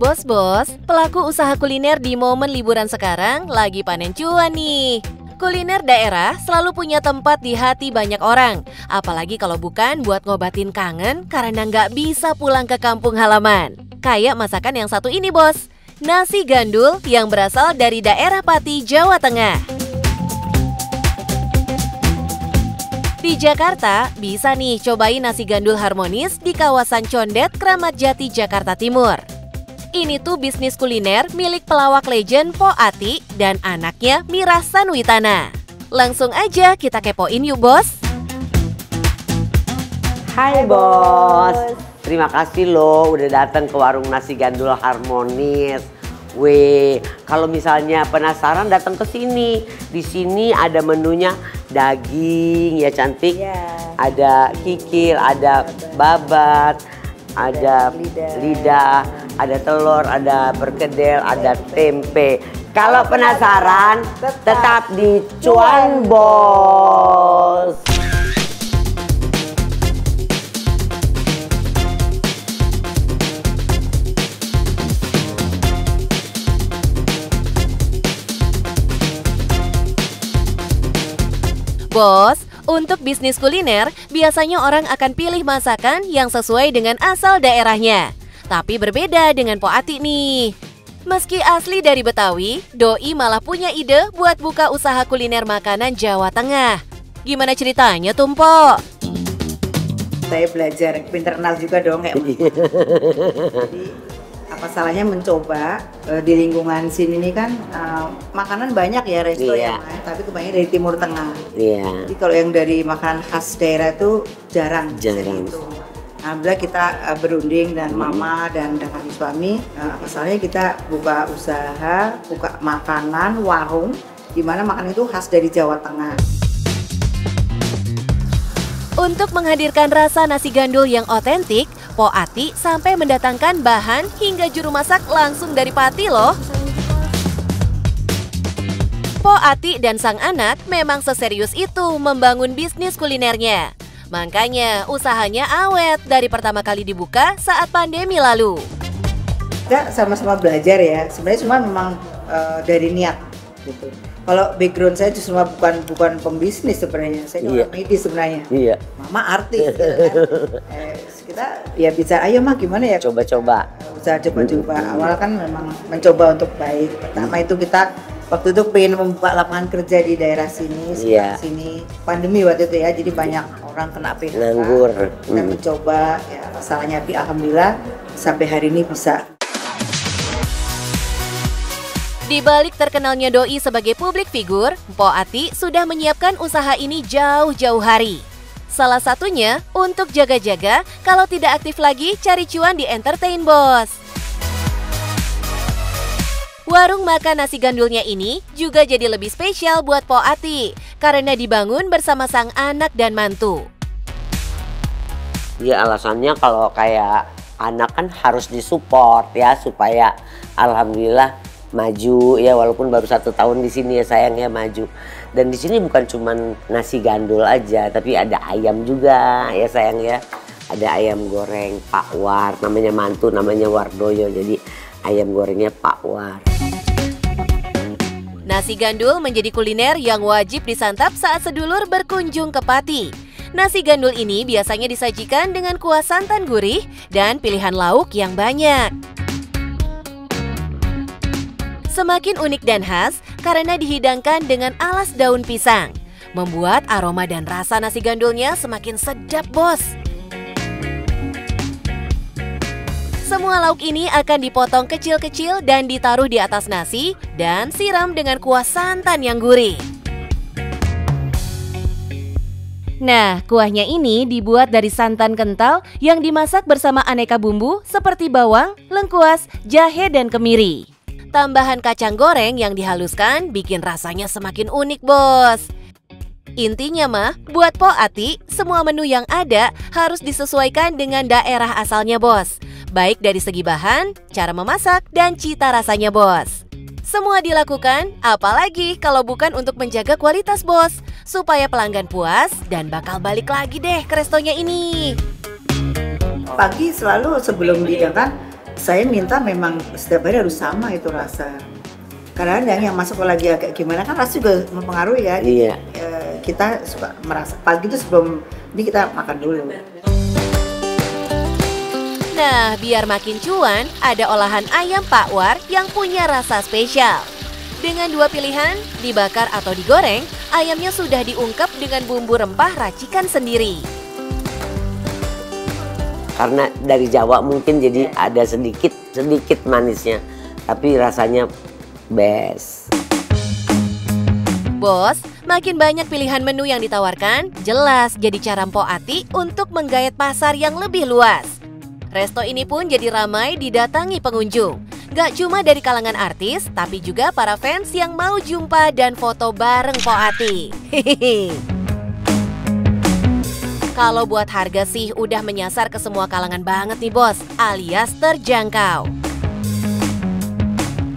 Bos-bos, pelaku usaha kuliner di momen liburan sekarang lagi panen cuan nih. Kuliner daerah selalu punya tempat di hati banyak orang. Apalagi kalau bukan buat ngobatin kangen karena nggak bisa pulang ke kampung halaman. Kayak masakan yang satu ini bos, nasi gandul yang berasal dari daerah Pati, Jawa Tengah. Di Jakarta, bisa nih cobain nasi gandul harmonis di kawasan Condet, Kramat Jati, Jakarta Timur. Ini tuh bisnis kuliner milik pelawak legend Po Ati dan anaknya Mira Sanwitana. Langsung aja kita kepoin yuk bos. Hai bos, terima kasih loh udah datang ke warung nasi gandul harmonis. Weh, kalau misalnya penasaran datang ke sini. Di sini ada menunya daging ya cantik. Yeah. Ada kikil, ada babat, ada lidah, ada telur, ada perkedel, ada tempe. Kalau penasaran, tetap di Cuan Bos. Bos, untuk bisnis kuliner, biasanya orang akan pilih masakan yang sesuai dengan asal daerahnya. Tapi berbeda dengan Po Ati nih. Meski asli dari Betawi, Doi malah punya ide buat buka usaha kuliner makanan Jawa Tengah. Gimana ceritanya tuh, Po? Saya belajar internal juga dong kayak Jadi apa salahnya mencoba di lingkungan sini nih kan makanan banyak ya resto ya, tapi kebanyakan dari Timur Tengah. Jadi kalau yang dari makanan khas daerah itu jarang. Gitu. Alhamdulillah kita berunding dan mama dan dengan suami, asalnya kita buka usaha, buka makanan, warung, di mana makanan itu khas dari Jawa Tengah. Untuk menghadirkan rasa nasi gandul yang otentik, Po Ati sampai mendatangkan bahan hingga juru masak langsung dari Pati loh. Po Ati dan sang anak memang seserius itu membangun bisnis kulinernya. Makanya usahanya awet dari pertama kali dibuka saat pandemi lalu. Kita sama-sama belajar ya, sebenarnya cuma memang dari niat gitu. Kalau background saya justru bukan pembisnis sebenarnya, saya orang medis sebenarnya. Mama artis gitu kan. Kita ya bicara, ayo mah gimana ya? Coba-coba. Usaha coba-coba. Awal kan memang mencoba untuk baik. Pertama itu kita waktu itu pengen membuka lapangan kerja di daerah sini, sini. Pandemi waktu itu ya, jadi banyak orang kena PHK. Nganggur. Kita mencoba, ya masalahnya tapi alhamdulillah sampai hari ini bisa. Di balik terkenalnya Doi sebagai publik figur, Po Ati sudah menyiapkan usaha ini jauh-jauh hari. Salah satunya untuk jaga-jaga kalau tidak aktif lagi cari cuan di entertain bos. Warung makan nasi gandulnya ini juga jadi lebih spesial buat Po Ati karena dibangun bersama sang anak dan mantu. Ya alasannya kalau kayak anak kan harus disupport ya supaya alhamdulillah maju ya, walaupun baru 1 tahun di sini ya sayang ya maju. Dan di sini bukan cuman nasi gandul aja, tapi ada ayam juga ya sayang ya. Ada ayam goreng Pak War, namanya mantu namanya Wardoyo, jadi ayam gorengnya Pak War. Nasi gandul menjadi kuliner yang wajib disantap saat sedulur berkunjung ke Pati. Nasi gandul ini biasanya disajikan dengan kuah santan gurih dan pilihan lauk yang banyak. Semakin unik dan khas karena dihidangkan dengan alas daun pisang. Membuat aroma dan rasa nasi gandulnya semakin sedap bos. Semua lauk ini akan dipotong kecil-kecil dan ditaruh di atas nasi dan siram dengan kuah santan yang gurih. Nah, kuahnya ini dibuat dari santan kental yang dimasak bersama aneka bumbu seperti bawang, lengkuas, jahe, dan kemiri. Tambahan kacang goreng yang dihaluskan bikin rasanya semakin unik bos. Intinya mah, buat Po Ati, semua menu yang ada harus disesuaikan dengan daerah asalnya bos. Baik dari segi bahan, cara memasak, dan cita rasanya bos. Semua dilakukan, apalagi kalau bukan untuk menjaga kualitas bos, supaya pelanggan puas dan bakal balik lagi deh ke restonya ini. Pagi selalu sebelum dihidangkan Saya minta memang setiap hari harus sama itu rasa. Kadang-kadang yang masuk lagi agak gimana kan rasa juga mempengaruhi ya. Iya. Kita suka merasa pagi itu sebelum ini kita makan dulu. Nah, biar makin cuan, ada olahan ayam Pak War yang punya rasa spesial. Dengan 2 pilihan, dibakar atau digoreng, ayamnya sudah diungkep dengan bumbu rempah racikan sendiri. Karena dari Jawa mungkin jadi ada sedikit manisnya, tapi rasanya best. Bos, makin banyak pilihan menu yang ditawarkan, jelas jadi cara Mpok Ati untuk menggayat pasar yang lebih luas. Resto ini pun jadi ramai didatangi pengunjung. Gak cuma dari kalangan artis, tapi juga para fans yang mau jumpa dan foto bareng Mpok Ati. Kalau buat harga sih udah menyasar ke semua kalangan banget nih bos, alias terjangkau.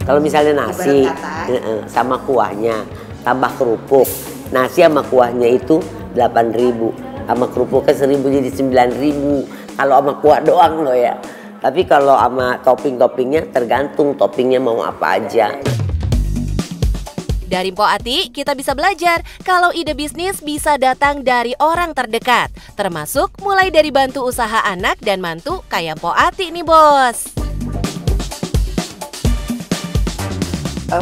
Kalau misalnya nasi sama kuahnya, tambah kerupuk. Nasi sama kuahnya itu 8.000, sama kerupuknya 1.000 jadi 9.000. Kalau sama kuah doang loh ya. Tapi kalau sama topping-toppingnya tergantung toppingnya mau apa aja. Dari Mpok Ati kita bisa belajar kalau ide bisnis bisa datang dari orang terdekat. Termasuk mulai dari bantu usaha anak dan mantu kayak Mpok Ati nih bos.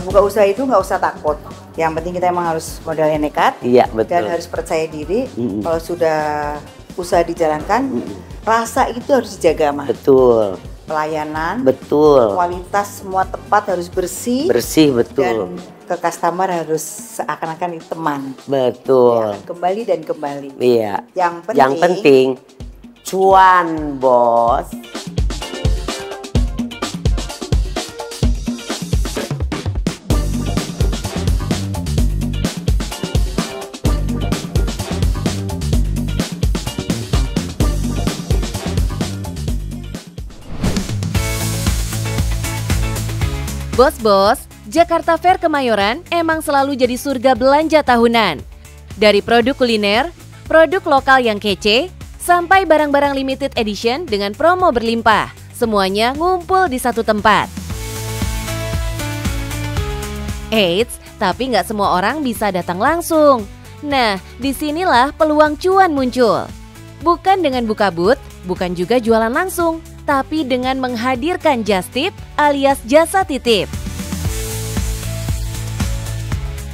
Buka usaha itu nggak usah takut. Yang penting kita emang harus modalnya nekat. Iya, betul. Dan harus percaya diri. Kalau sudah usaha dijalankan, rasa itu harus dijaga mah. Betul. Pelayanan, betul. Kualitas semua tempat harus bersih. Bersih, betul. Dan ke customer harus seakan-akan itu teman. Betul. Ya, kembali dan kembali. Iya. Yang penting cuan, bos. Bos-bos, Jakarta Fair Kemayoran emang selalu jadi surga belanja tahunan. Dari produk kuliner, produk lokal yang kece, sampai barang-barang limited edition dengan promo berlimpah. Semuanya ngumpul di satu tempat. Eits, tapi nggak semua orang bisa datang langsung. Nah, disinilah peluang cuan muncul. Bukan dengan buka booth, bukan juga jualan langsung, tapi dengan menghadirkan just tip alias jasa titip.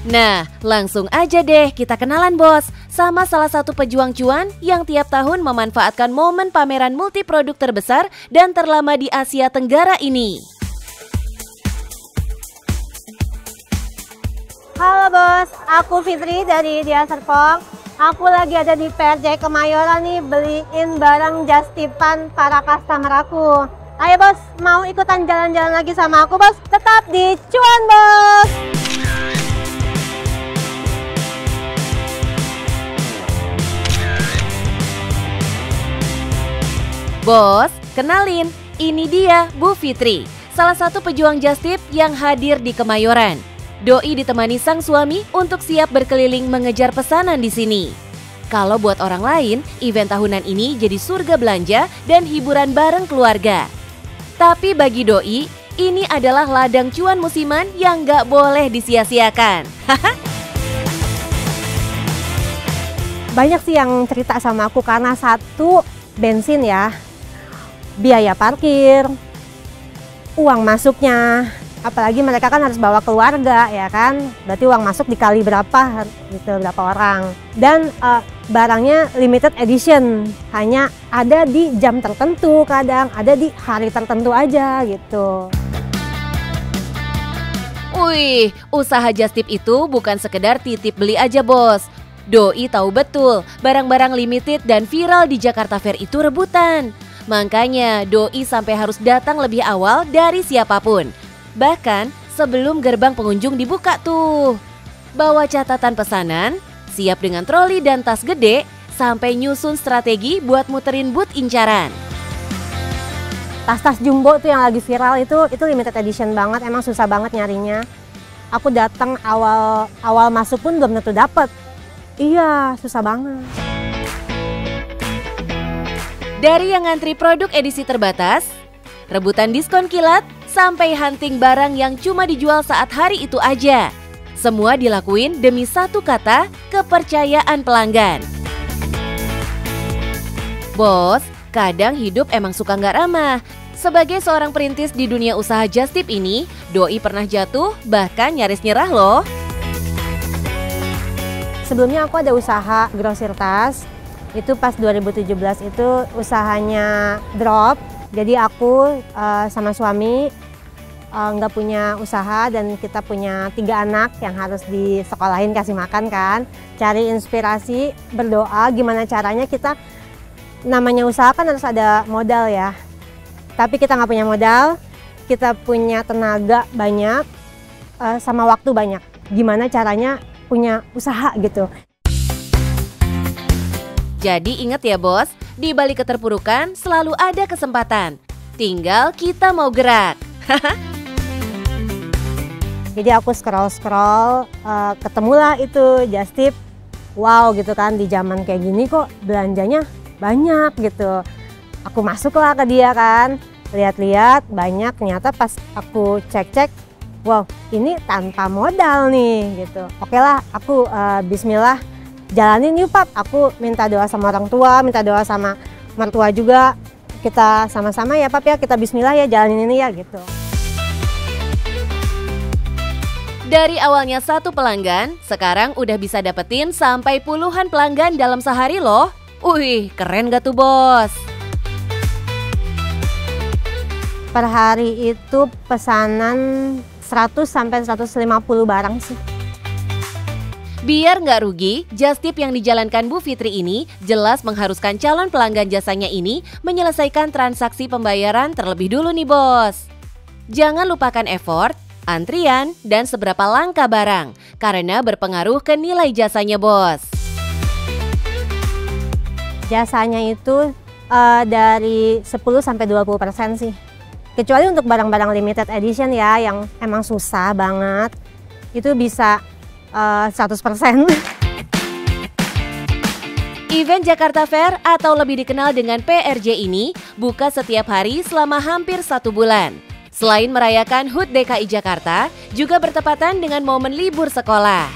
Nah, langsung aja deh kita kenalan bos sama salah satu pejuang cuan yang tiap tahun memanfaatkan momen pameran multiproduk terbesar dan terlama di Asia Tenggara ini. Halo bos, aku Fitri dari Dia Serpong. Aku lagi ada di PRJ Kemayoran nih, beliin barang just tipan para customer aku. Ayo bos, mau ikutan jalan-jalan lagi sama aku bos? Tetap di Cuan bos! Bos, kenalin, ini dia Bu Fitri, salah satu pejuang just tip yang hadir di Kemayoran. Doi ditemani sang suami untuk siap berkeliling mengejar pesanan di sini. Kalau buat orang lain, event tahunan ini jadi surga belanja dan hiburan bareng keluarga. Tapi bagi Doi, ini adalah ladang cuan musiman yang gak boleh disia-siakan. Banyak sih yang cerita sama aku karena satu, bensin ya, biaya parkir, uang masuknya. Apalagi mereka kan harus bawa keluarga ya kan, berarti uang masuk dikali berapa gitu, berapa orang. Dan barangnya limited edition, hanya ada di jam tertentu, kadang ada di hari tertentu aja gitu. Wih, usaha just tip itu bukan sekedar titip beli aja bos. Doi tahu betul barang-barang limited dan viral di Jakarta Fair itu rebutan. Makanya Doi sampai harus datang lebih awal dari siapapun. Bahkan sebelum gerbang pengunjung dibuka tuh. Bawa catatan pesanan, siap dengan troli dan tas gede, sampai nyusun strategi buat muterin booth incaran. Tas-tas jumbo tuh yang lagi viral itu limited edition banget, emang susah banget nyarinya. Aku datang awal masuk pun belum tentu dapet. Iya, susah banget. Dari yang ngantri produk edisi terbatas, rebutan diskon kilat, sampai hunting barang yang cuma dijual saat hari itu aja. Semua dilakuin demi satu kata, kepercayaan pelanggan. Bos, kadang hidup emang suka nggak ramah. Sebagai seorang perintis di dunia usaha just tip ini, Doi pernah jatuh, bahkan nyaris nyerah loh. Sebelumnya aku ada usaha grosir tas, itu pas 2017 itu usahanya drop. Jadi aku sama suami nggak punya usaha dan kita punya 3 anak yang harus disekolahin, kasih makan kan. Cari inspirasi, berdoa gimana caranya kita, namanya usaha kan harus ada modal ya. Tapi kita nggak punya modal, kita punya tenaga banyak, sama waktu banyak. Gimana caranya punya usaha gitu. Jadi ingat ya bos, di balik keterpurukan selalu ada kesempatan. Tinggal kita mau gerak. Jadi aku scroll-scroll, ketemulah itu just tip. Wow gitu kan, di zaman kayak gini kok belanjanya banyak gitu. Aku masuklah ke dia kan, lihat-lihat banyak, ternyata pas aku cek-cek, wow ini tanpa modal nih gitu. Oke lah, aku bismillah jalanin yuk Pap. Aku minta doa sama orang tua, minta doa sama mertua juga. Kita sama-sama ya Pap ya, kita bismillah ya jalanin ini ya gitu. Dari awalnya 1 pelanggan, sekarang udah bisa dapetin sampai puluhan pelanggan dalam sehari loh. Wih, keren gak tuh bos? Per hari itu pesanan 100 sampai 150 barang sih. Biar nggak rugi, just tip yang dijalankan Bu Fitri ini jelas mengharuskan calon pelanggan jasanya ini menyelesaikan transaksi pembayaran terlebih dulu nih bos. Jangan lupakan effort, antrian, dan seberapa langka barang, karena berpengaruh ke nilai jasanya bos. Jasanya itu dari 10-20% sih. Kecuali untuk barang-barang limited edition ya, yang emang susah banget, itu bisa 100%. Event Jakarta Fair atau lebih dikenal dengan PRJ ini buka setiap hari selama hampir 1 bulan. Selain merayakan HUT DKI Jakarta, juga bertepatan dengan momen libur sekolah.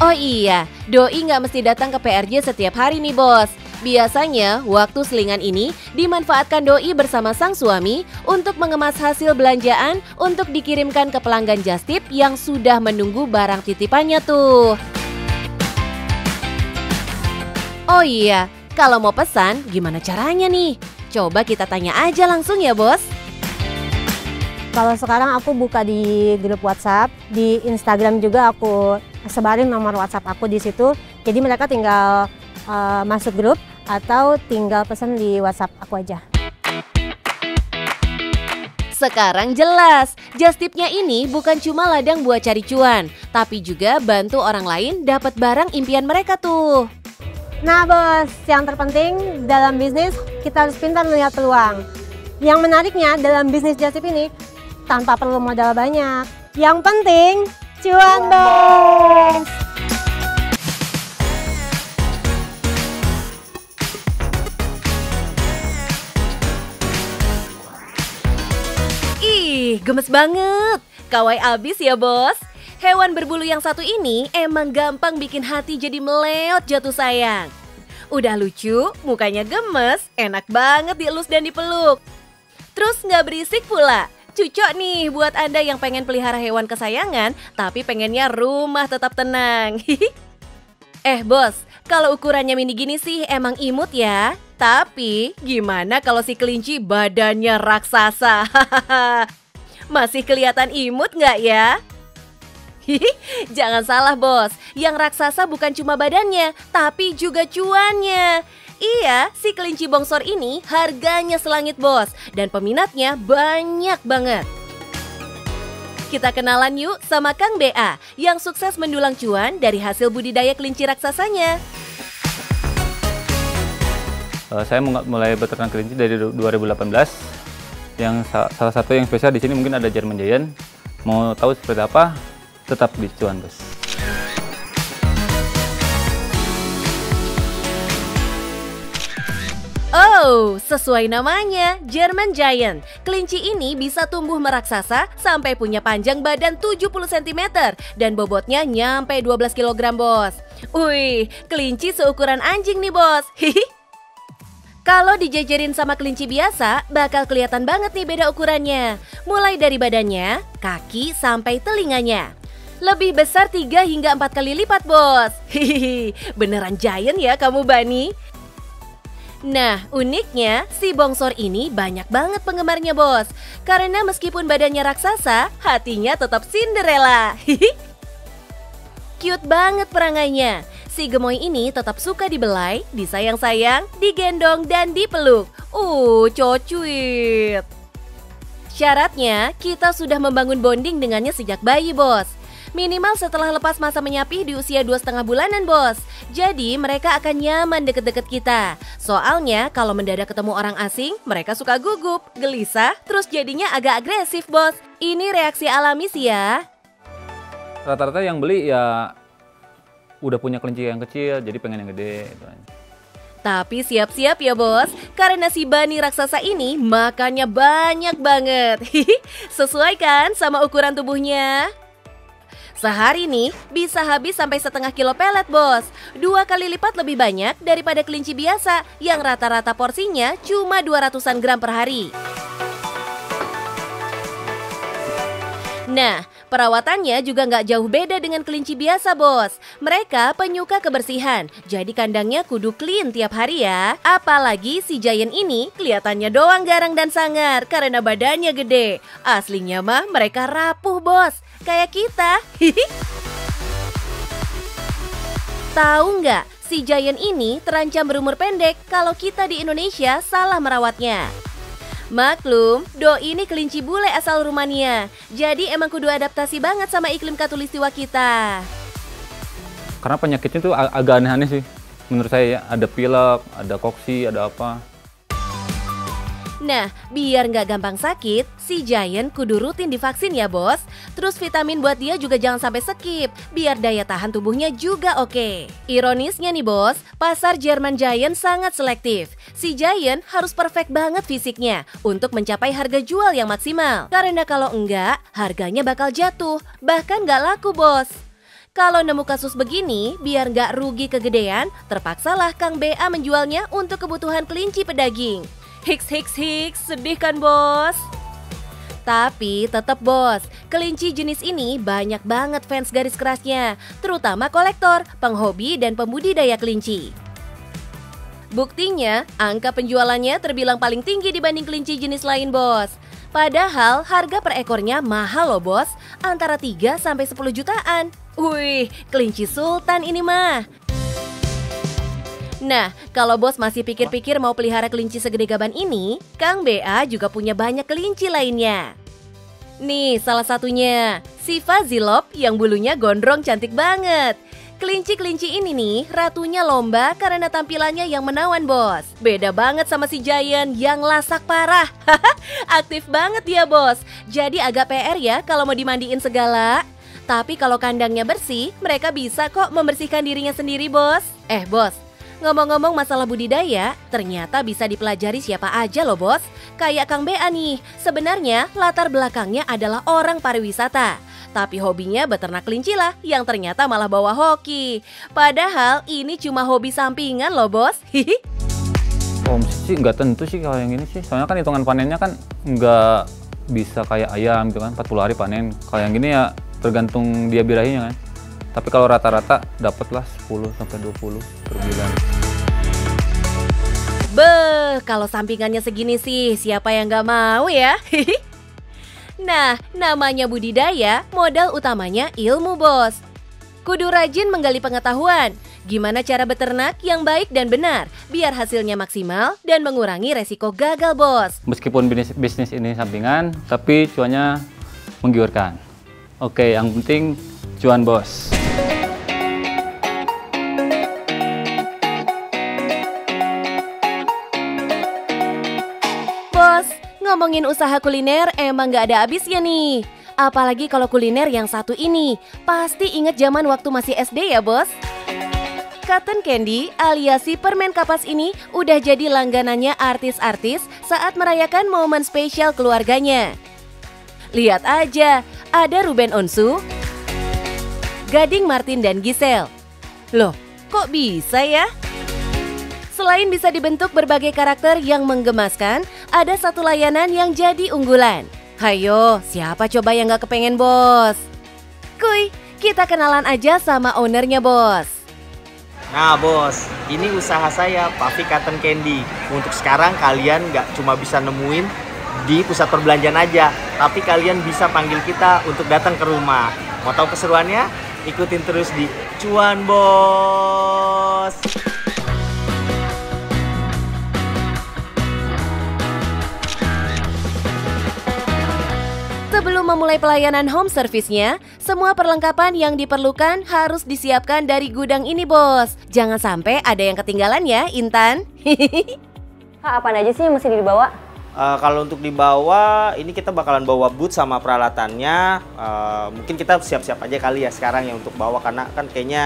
Oh iya, Doi nggak mesti datang ke PRJ setiap hari nih bos. Biasanya, waktu selingan ini dimanfaatkan Doi bersama sang suami untuk mengemas hasil belanjaan untuk dikirimkan ke pelanggan just tip yang sudah menunggu barang titipannya tuh. Oh iya, kalau mau pesan gimana caranya nih? Coba kita tanya aja langsung ya bos. Kalau sekarang aku buka di grup WhatsApp, di Instagram juga aku sebarin nomor WhatsApp aku di situ. Jadi mereka tinggal masuk grup atau tinggal pesan di WhatsApp aku aja. Sekarang jelas, just tipnya ini bukan cuma ladang buat cari cuan, tapi juga bantu orang lain dapat barang impian mereka tuh. Nah bos, yang terpenting dalam bisnis kita harus pintar melihat peluang. Yang menariknya dalam bisnis just tip ini tanpa perlu modal banyak. Yang penting cuan bos. Ih, gemes banget. Kawai abis ya bos. Hewan berbulu yang satu ini emang gampang bikin hati jadi meleot jatuh sayang. Udah lucu, mukanya gemes, enak banget dielus dan dipeluk. Terus nggak berisik pula. Cocok nih buat Anda yang pengen pelihara hewan kesayangan, tapi pengennya rumah tetap tenang. Bos, kalau ukurannya mini gini sih emang imut ya. Tapi gimana kalau si kelinci badannya raksasa? Masih kelihatan imut nggak ya? Jangan salah bos, yang raksasa bukan cuma badannya, tapi juga cuannya. Iya, si kelinci bongsor ini harganya selangit bos, dan peminatnya banyak banget. Kita kenalan yuk sama Kang BA, yang sukses mendulang cuan dari hasil budidaya kelinci raksasanya. Saya mulai beternak kelinci dari 2018. Yang salah satu yang spesial di sini mungkin ada German Giant. Mau tahu seperti apa? Tetap di Cuan Bos. Oh, sesuai namanya, German Giant. Kelinci ini bisa tumbuh meraksasa sampai punya panjang badan 70 cm dan bobotnya nyampe 12 kg, bos. Wih, kelinci seukuran anjing nih, bos. Hihi. Kalau dijajarin sama kelinci biasa, bakal kelihatan banget nih beda ukurannya. Mulai dari badannya, kaki, sampai telinganya. Lebih besar 3 hingga 4 kali lipat, bos. Hihihi, beneran giant ya kamu, Bani. Nah, uniknya, si bongsor ini banyak banget penggemarnya, bos. Karena meskipun badannya raksasa, hatinya tetap Cinderella. Cute banget perangainya. Si gemoy ini tetap suka dibelai, disayang-sayang, digendong, dan dipeluk. Cocuit. Syaratnya, kita sudah membangun bonding dengannya sejak bayi, bos. Minimal setelah lepas masa menyapih di usia 2,5 bulanan, bos. Jadi mereka akan nyaman deket-deket kita. Soalnya kalau mendadak ketemu orang asing, mereka suka gugup, gelisah, terus jadinya agak agresif, bos. Ini reaksi alami sih ya. Rata-rata yang beli ya udah punya kelinci yang kecil, jadi pengen yang gede. Tapi siap-siap ya, bos, karena si Bani raksasa ini makannya banyak banget. Sesuaikan sama ukuran tubuhnya. Sehari nih bisa habis sampai setengah kilo pelet, bos. 2 kali lipat lebih banyak daripada kelinci biasa yang rata-rata porsinya cuma 200-an gram per hari. Nah, perawatannya juga nggak jauh beda dengan kelinci biasa, bos. Mereka penyuka kebersihan, jadi kandangnya kudu clean tiap hari ya. Apalagi si giant ini kelihatannya doang garang dan sangar karena badannya gede. Aslinya mah mereka rapuh, bos. Kayak kita. Tahu nggak, si giant ini terancam berumur pendek kalau kita di Indonesia salah merawatnya. Maklum, Doi ini kelinci bule asal Rumania. Jadi emang kudu adaptasi banget sama iklim khatulistiwa kita. Karena penyakitnya tuh agak aneh-aneh sih. Menurut saya ya, ada pilek, ada koksi, ada apa. Nah, biar nggak gampang sakit, si giant kudu rutin divaksin ya, bos. Terus vitamin buat dia juga jangan sampai skip, biar daya tahan tubuhnya juga oke. Ironisnya nih, bos, pasar German Giant sangat selektif. Si giant harus perfect banget fisiknya untuk mencapai harga jual yang maksimal. Karena kalau enggak, harganya bakal jatuh, bahkan nggak laku, bos. Kalau nemu kasus begini, biar nggak rugi kegedean, terpaksalah Kang BA menjualnya untuk kebutuhan kelinci pedaging. Hiks, sedih kan, bos? Tapi tetap, bos, kelinci jenis ini banyak banget fans garis kerasnya, terutama kolektor, penghobi, dan pembudidaya kelinci. Buktinya, angka penjualannya terbilang paling tinggi dibanding kelinci jenis lain, bos. Padahal harga per ekornya mahal loh, bos, antara 3 sampai 10 jutaan. Wih, kelinci sultan ini mah. Nah, kalau bos masih pikir-pikir mau pelihara kelinci segede gaban ini, Kang BA juga punya banyak kelinci lainnya. Nih, salah satunya, si Fazilop yang bulunya gondrong cantik banget. Kelinci-kelinci ini nih, ratunya lomba karena tampilannya yang menawan, bos. Beda banget sama si giant yang lasak parah. Aktif banget dia, bos. Jadi agak PR ya kalau mau dimandiin segala. Tapi kalau kandangnya bersih, mereka bisa kok membersihkan dirinya sendiri, bos. Bos, ngomong-ngomong masalah budidaya, ternyata bisa dipelajari siapa aja loh, bos. Kayak Kang BA nih, sebenarnya latar belakangnya adalah orang pariwisata. Tapi hobinya beternak kelinci lah, yang ternyata malah bawa hoki. Padahal ini cuma hobi sampingan loh, bos. Oh, sih nggak tentu sih kalau yang ini sih. Soalnya kan hitungan panennya kan nggak bisa kayak ayam gitu kan, 40 hari panen. Kalau yang gini ya tergantung dia birahinya kan. Tapi kalau rata-rata dapatlah 10 sampai 20 per bulan. Beuh, kalau sampingannya segini sih, siapa yang gak mau ya? Nah, namanya budidaya, modal utamanya ilmu, bos. Kudu rajin menggali pengetahuan. Gimana cara beternak yang baik dan benar, biar hasilnya maksimal dan mengurangi resiko gagal, bos. Meskipun bisnis ini sampingan, tapi cuannya menggiurkan. Oke, yang penting cuan, bos. Bos, ngomongin usaha kuliner emang gak ada habisnya nih. Apalagi kalau kuliner yang satu ini, pasti inget zaman waktu masih SD ya, bos? Cotton candy alias si permen kapas ini udah jadi langganannya artis-artis saat merayakan momen spesial keluarganya. Lihat aja, ada Ruben Onsu, Gading Martin dan Giselle. Loh, kok bisa ya? Selain bisa dibentuk berbagai karakter yang menggemaskan, ada satu layanan yang jadi unggulan. Hayo, siapa coba yang gak kepengen bos? Kuy, kita kenalan aja sama ownernya bos. Nah bos, ini usaha saya, Puffy Cotton Candy. Untuk sekarang kalian nggak cuma bisa nemuin di pusat perbelanjaan aja, tapi kalian bisa panggil kita untuk datang ke rumah. Mau tahu keseruannya? Ikutin terus di Cuan Bos. Sebelum memulai pelayanan home service-nya, semua perlengkapan yang diperlukan harus disiapkan dari gudang ini, bos. Jangan sampai ada yang ketinggalan ya, Intan. Kak, apa aja sih yang mesti dibawa? Kalau untuk dibawa, ini kita bakalan bawa boot sama peralatannya. Mungkin kita siap-siap aja kali ya sekarang ya untuk bawa, karena kan kayaknya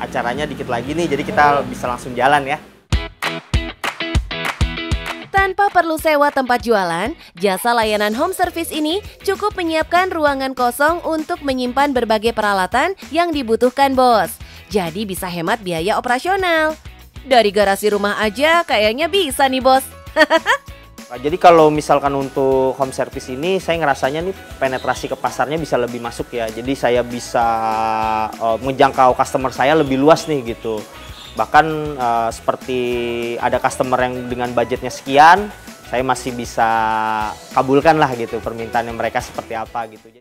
acaranya dikit lagi nih, jadi kita bisa langsung jalan ya. Tanpa perlu sewa tempat jualan, jasa layanan home service ini cukup menyiapkan ruangan kosong untuk menyimpan berbagai peralatan yang dibutuhkan bos. Jadi bisa hemat biaya operasional. Dari garasi rumah aja kayaknya bisa nih bos. Jadi kalau misalkan untuk home service ini, saya ngerasanya nih penetrasi ke pasarnya bisa lebih masuk ya. Jadi saya bisa menjangkau customer saya lebih luas nih gitu. Bahkan seperti ada customer yang dengan budgetnya sekian, saya masih bisa kabulkan lah gitu permintaannya mereka seperti apa gitu.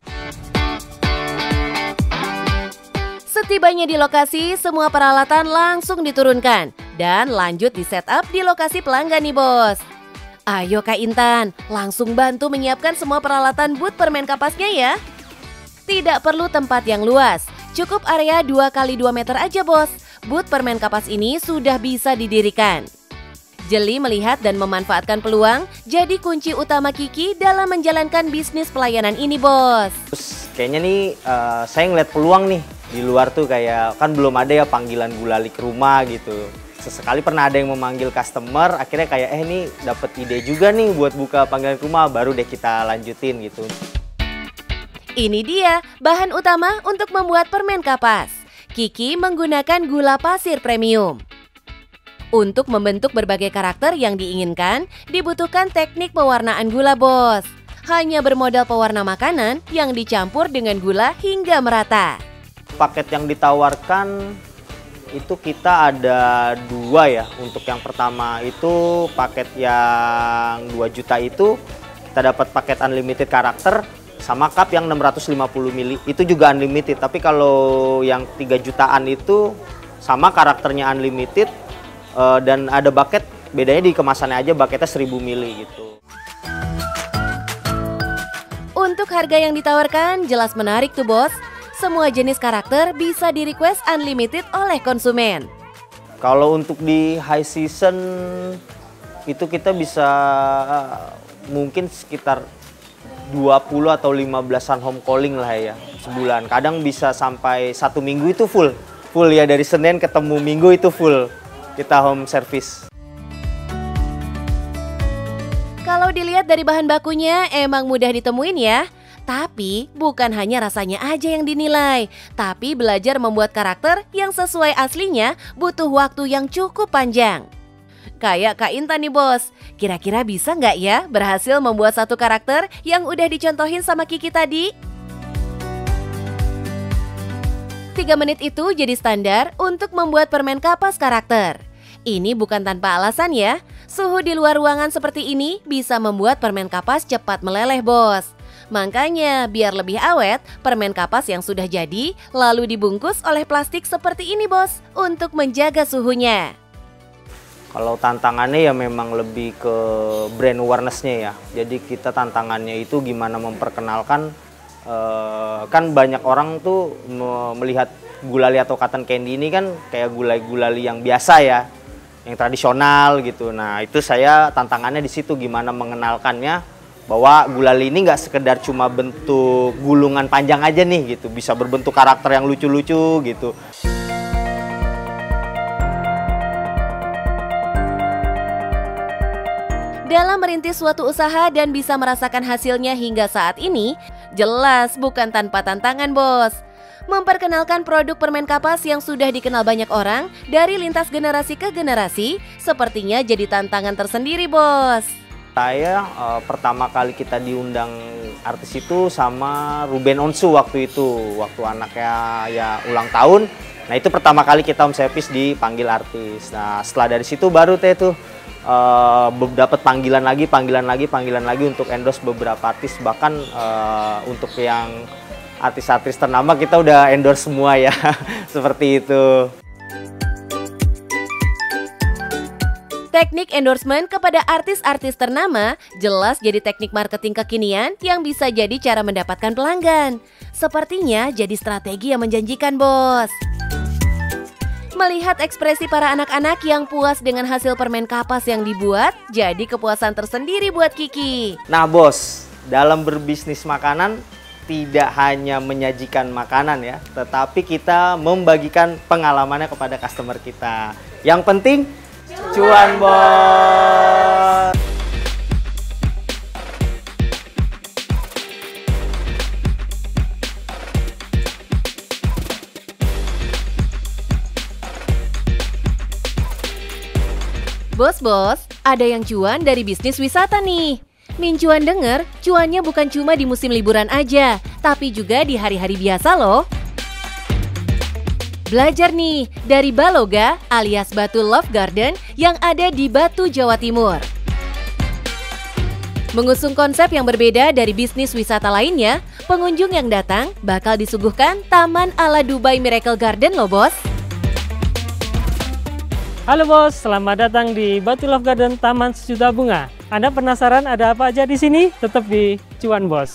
Setibanya di lokasi, semua peralatan langsung diturunkan dan lanjut di setup di lokasi pelanggan nih bos. Ayo Kak Intan, langsung bantu menyiapkan semua peralatan boot permen kapasnya ya. Tidak perlu tempat yang luas, cukup area 2x2 meter aja bos. Boot permen kapas ini sudah bisa didirikan. Jeli melihat dan memanfaatkan peluang jadi kunci utama Kiki dalam menjalankan bisnis pelayanan ini bos. Terus kayaknya nih saya ngeliat peluang nih di luar tuh, kayak kan belum ada ya panggilan gulali ke rumah gitu. Sesekali pernah ada yang memanggil customer, akhirnya kayak nih dapet ide juga nih buat buka panggilan ke rumah, baru deh kita lanjutin gitu. Ini dia bahan utama untuk membuat permen kapas. Kiki menggunakan gula pasir premium. Untuk membentuk berbagai karakter yang diinginkan, dibutuhkan teknik pewarnaan gula bos. Hanya bermodal pewarna makanan yang dicampur dengan gula hingga merata. Paket yang ditawarkan itu kita ada 2 ya. Untuk yang pertama itu paket yang 2 juta itu kita dapat paket unlimited karakter sama cup yang 650 ml, itu juga unlimited. Tapi kalau yang 3 jutaan itu sama karakternya unlimited dan ada bucket, bedanya di kemasannya aja, bucketnya 1000 ml gitu. Untuk harga yang ditawarkan jelas menarik tuh bos. Semua jenis karakter bisa di-request unlimited oleh konsumen. Kalau untuk di high season itu kita bisa mungkin sekitar 20 atau 15-an home calling lah ya sebulan. Kadang bisa sampai 1 minggu itu full ya, dari Senin ketemu Minggu itu full kita home service. Kalau dilihat dari bahan bakunya emang mudah ditemuin ya. Tapi bukan hanya rasanya aja yang dinilai, tapi belajar membuat karakter yang sesuai aslinya butuh waktu yang cukup panjang. Kayak Kak Intan nih bos, kira-kira bisa nggak ya berhasil membuat satu karakter yang udah dicontohin sama Kiki tadi? 3 menit itu jadi standar untuk membuat permen kapas karakter. Ini bukan tanpa alasan ya, suhu di luar ruangan seperti ini bisa membuat permen kapas cepat meleleh bos. Makanya biar lebih awet, permen kapas yang sudah jadi lalu dibungkus oleh plastik seperti ini bos untuk menjaga suhunya. Kalau tantangannya ya memang lebih ke brand awareness-nya ya. Jadi kita tantangannya itu gimana memperkenalkan, kan banyak orang tuh melihat gulali atau cotton candy ini kan kayak gulali yang biasa ya, yang tradisional gitu. Nah itu saya tantangannya di situ, gimana mengenalkannya bahwa gulali ini nggak sekedar cuma bentuk gulungan panjang aja nih gitu, bisa berbentuk karakter yang lucu-lucu gitu. Dalam merintis suatu usaha dan bisa merasakan hasilnya hingga saat ini, jelas bukan tanpa tantangan, Bos. Memperkenalkan produk permen kapas yang sudah dikenal banyak orang dari lintas generasi ke generasi sepertinya jadi tantangan tersendiri, Bos. Saya pertama kali kita diundang artis itu sama Ruben Onsu waktu itu, waktu anaknya ya ulang tahun. Nah itu pertama kali kita Om Sepis dipanggil artis. Nah setelah dari situ baru tuh dapat panggilan lagi untuk endorse beberapa artis, bahkan untuk yang artis-artis ternama kita udah endorse semua ya. Seperti itu. Teknik endorsement kepada artis-artis ternama jelas jadi teknik marketing kekinian yang bisa jadi cara mendapatkan pelanggan. Sepertinya jadi strategi yang menjanjikan, Bos. Melihat ekspresi para anak-anak yang puas dengan hasil permen kapas yang dibuat, jadi kepuasan tersendiri buat Kiki. Nah Bos, dalam berbisnis makanan tidak hanya menyajikan makanan ya, tetapi kita membagikan pengalamannya kepada customer kita. Yang penting cuan, Bos. Bos, ada yang cuan dari bisnis wisata nih. Min Cuan denger, cuannya bukan cuma di musim liburan aja, tapi juga di hari-hari biasa loh. Belajar nih dari Baloga alias Batu Love Garden yang ada di Batu, Jawa Timur. Mengusung konsep yang berbeda dari bisnis wisata lainnya, pengunjung yang datang bakal disuguhkan taman ala Dubai Miracle Garden loh, Bos. Halo Bos, selamat datang di Batu Love Garden Taman Sejuta Bunga. Anda penasaran ada apa aja di sini? Tetap di Cuan, Bos.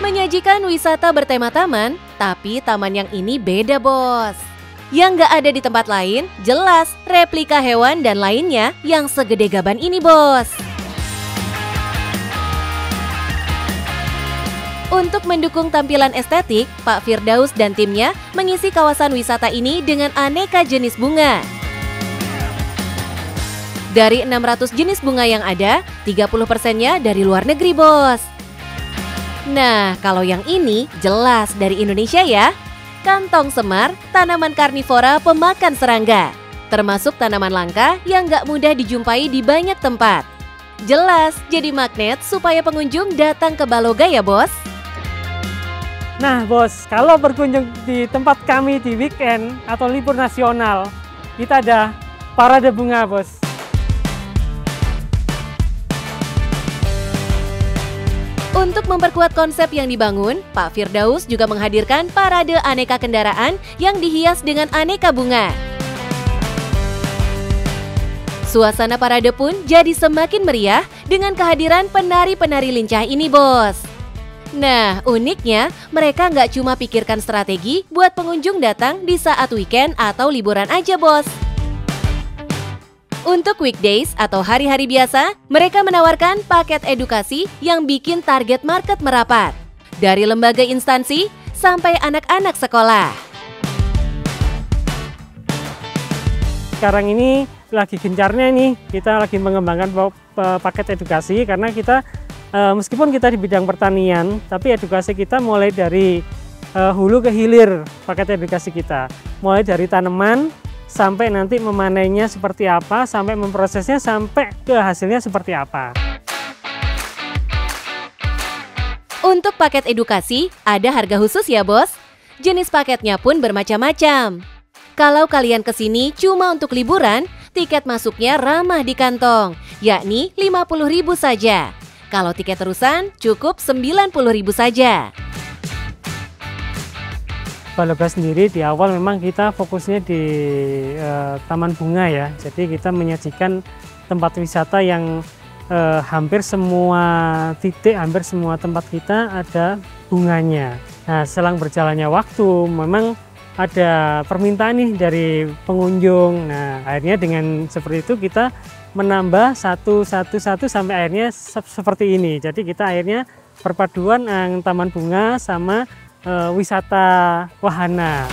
Menyajikan wisata bertema taman, tapi taman yang ini beda, Bos. Yang nggak ada di tempat lain, jelas replika hewan dan lainnya yang segede gaban ini, Bos. Untuk mendukung tampilan estetik, Pak Firdaus dan timnya mengisi kawasan wisata ini dengan aneka jenis bunga. Dari 600 jenis bunga yang ada, 30%-nya dari luar negeri, Bos. Nah, kalau yang ini jelas dari Indonesia ya. Kantong semar, tanaman karnivora pemakan serangga. Termasuk tanaman langka yang nggak mudah dijumpai di banyak tempat. Jelas jadi magnet supaya pengunjung datang ke Baloga ya, Bos. Nah Bos, kalau berkunjung di tempat kami di weekend atau libur nasional, kita ada parade bunga, Bos. Untuk memperkuat konsep yang dibangun, Pak Firdaus juga menghadirkan parade aneka kendaraan yang dihias dengan aneka bunga. Suasana parade pun jadi semakin meriah dengan kehadiran penari-penari lincah ini, Bos. Nah, uniknya mereka nggak cuma pikirkan strategi buat pengunjung datang di saat weekend atau liburan aja, Bos. Untuk weekdays atau hari-hari biasa, mereka menawarkan paket edukasi yang bikin target market merapat. Dari lembaga instansi sampai anak-anak sekolah. Sekarang ini lagi gencarnya nih, kita lagi mengembangkan paket edukasi karena kita meskipun kita di bidang pertanian, tapi edukasi kita mulai dari hulu ke hilir paket edukasi kita. Mulai dari tanaman, sampai nanti memanennya seperti apa, sampai memprosesnya, sampai ke hasilnya seperti apa. Untuk paket edukasi, ada harga khusus ya, Bos. Jenis paketnya pun bermacam-macam. Kalau kalian kesini cuma untuk liburan, tiket masuknya ramah di kantong, yakni 50.000 saja. Kalau tiket terusan cukup 90.000 saja. Baloga sendiri di awal memang kita fokusnya di taman bunga ya. Jadi kita menyajikan tempat wisata yang hampir semua titik, hampir semua tempat kita ada bunganya. Nah, selang berjalannya waktu memang ada permintaan nih dari pengunjung. Nah, akhirnya dengan seperti itu kita menambah satu sampai akhirnya seperti ini. Jadi kita akhirnya perpaduan taman bunga sama wisata wahana.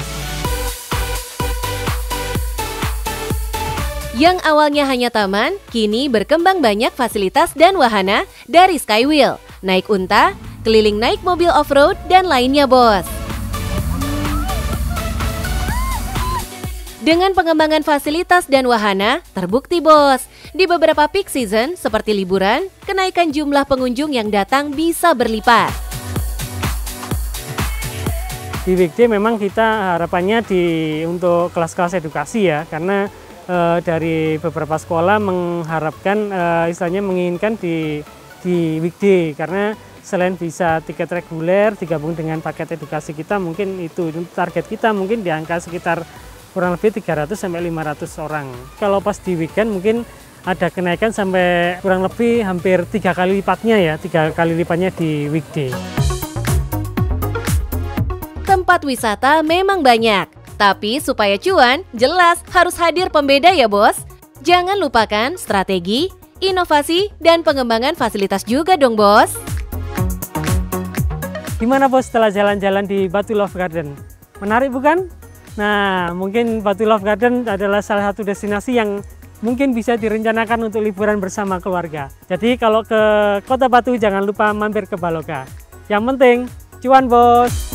Yang awalnya hanya taman, kini berkembang banyak fasilitas dan wahana dari Skywheel, naik unta, keliling naik mobil off-road, dan lainnya bos. Dengan pengembangan fasilitas dan wahana, terbukti bos, di beberapa peak season seperti liburan, kenaikan jumlah pengunjung yang datang bisa berlipat. Di weekday memang kita harapannya untuk kelas-kelas edukasi ya, karena dari beberapa sekolah mengharapkan istilahnya menginginkan di weekday, karena selain bisa tiket reguler digabung dengan paket edukasi kita, mungkin itu target kita mungkin di angka sekitar kurang lebih 300 sampai 500 orang. Kalau pas di weekend mungkin ada kenaikan sampai kurang lebih hampir 3 kali lipatnya ya, 3 kali lipatnya di weekday. Tempat wisata memang banyak, tapi supaya cuan, jelas harus hadir pembeda ya bos. Jangan lupakan strategi, inovasi, dan pengembangan fasilitas juga dong bos. Gimana bos setelah jalan-jalan di Batu Love Garden? Menarik bukan? Nah, mungkin Batu Love Garden adalah salah satu destinasi yang mungkin bisa direncanakan untuk liburan bersama keluarga. Jadi kalau ke Kota Batu jangan lupa mampir ke Baloka. Yang penting, cuan bos!